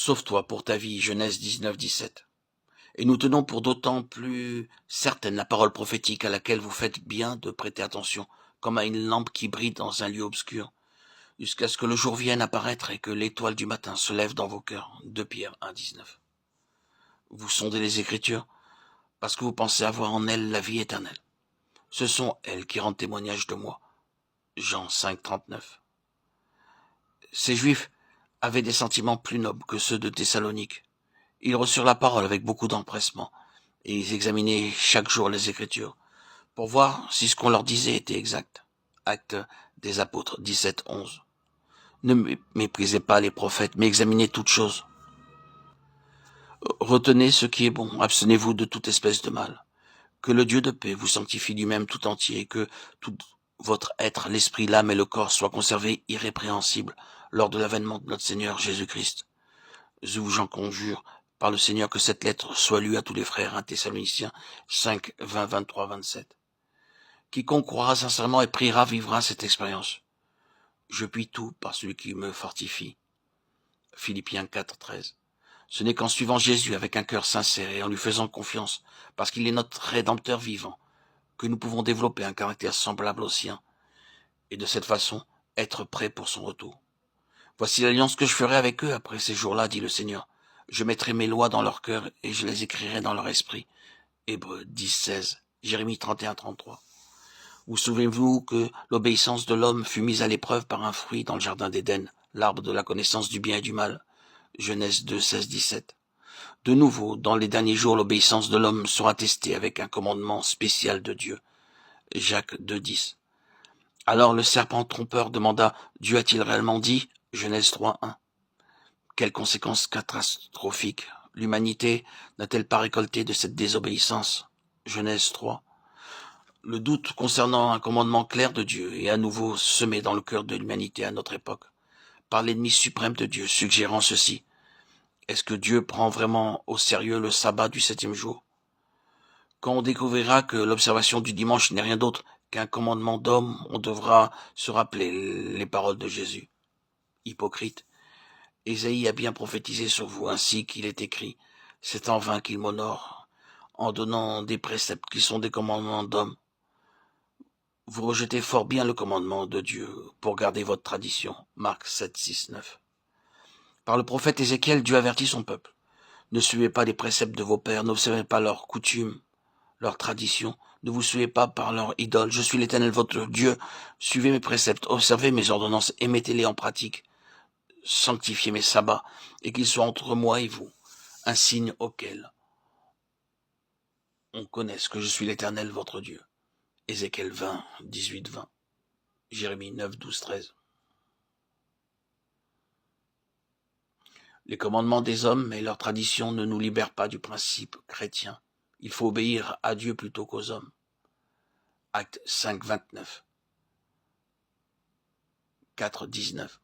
Sauve-toi pour ta vie, Genèse 19, 17. Et nous tenons pour d'autant plus certaine la parole prophétique à laquelle vous faites bien de prêter attention, comme à une lampe qui brille dans un lieu obscur, jusqu'à ce que le jour vienne apparaître et que l'étoile du matin se lève dans vos cœurs. 2 Pierre 1, 19. Vous sondez les Écritures parce que vous pensez avoir en elles la vie éternelle. Ce sont elles qui rendent témoignage de moi. Jean 5, 39. Ces Juifs avaient des sentiments plus nobles que ceux de Thessalonique. Ils reçurent la parole avec beaucoup d'empressement, et ils examinaient chaque jour les Écritures, pour voir si ce qu'on leur disait était exact. Actes des Apôtres 17, 11. Ne méprisez pas les prophètes, mais examinez toutes choses. Retenez ce qui est bon, abstenez-vous de toute espèce de mal. Que le Dieu de paix vous sanctifie lui-même tout entier, et que tout votre être, l'esprit, l'âme et le corps soient conservés irrépréhensibles lors de l'avènement de notre Seigneur Jésus-Christ. Je vous en conjure, par le Seigneur, que cette lettre soit lue à tous les frères, 1 Thessaloniciens 5, 20, 23, 27. Quiconque croira sincèrement et priera vivra cette expérience. Je puis tout par celui qui me fortifie. Philippiens 4, 13. Ce n'est qu'en suivant Jésus avec un cœur sincère et en lui faisant confiance, parce qu'il est notre Rédempteur vivant, que nous pouvons développer un caractère semblable au sien, et de cette façon être prêts pour son retour. Voici l'alliance que je ferai avec eux après ces jours-là, dit le Seigneur. Je mettrai mes lois dans leur cœur et je les écrirai dans leur esprit. Hébreux 10, 16, Jérémie 31, 33. Vous souvenez-vous que l'obéissance de l'homme fut mise à l'épreuve par un fruit dans le jardin d'Éden, l'arbre de la connaissance du bien et du mal. Genèse 2, 16, 17. De nouveau, dans les derniers jours, l'obéissance de l'homme sera testée avec un commandement spécial de Dieu. Jacques 2, 10. Alors le serpent trompeur demanda, Dieu a-t-il réellement dit? Genèse 3, 1. Quelles conséquences catastrophiques l'humanité n'a-t-elle pas récolté de cette désobéissance? Genèse 3. Le doute concernant un commandement clair de Dieu est à nouveau semé dans le cœur de l'humanité à notre époque, par l'ennemi suprême de Dieu, suggérant ceci. Est-ce que Dieu prend vraiment au sérieux le sabbat du 7e jour? Quand on découvrira que l'observation du dimanche n'est rien d'autre qu'un commandement d'homme, on devra se rappeler les paroles de Jésus. Hypocrite, Ésaïe a bien prophétisé sur vous, ainsi qu'il est écrit. C'est en vain qu'il m'honore, en donnant des préceptes qui sont des commandements d'homme. Vous rejetez fort bien le commandement de Dieu pour garder votre tradition. Marc 7, 6, 9. Par le prophète Ézéchiel, Dieu avertit son peuple. Ne suivez pas les préceptes de vos pères, n'observez pas leurs coutumes, leurs traditions, ne vous suivez pas par leurs idoles. Je suis l'Éternel votre Dieu. Suivez mes préceptes, observez mes ordonnances et mettez-les en pratique. Sanctifiez mes sabbats, et qu'ils soient entre moi et vous un signe auquel on connaisse que je suis l'Éternel votre Dieu. Ézéchiel 20, 18, 20. Jérémie 9, 12, 13. Les commandements des hommes et leurs traditions ne nous libèrent pas du principe chrétien. Il faut obéir à Dieu plutôt qu'aux hommes. Acte 5, 29. 4, 19.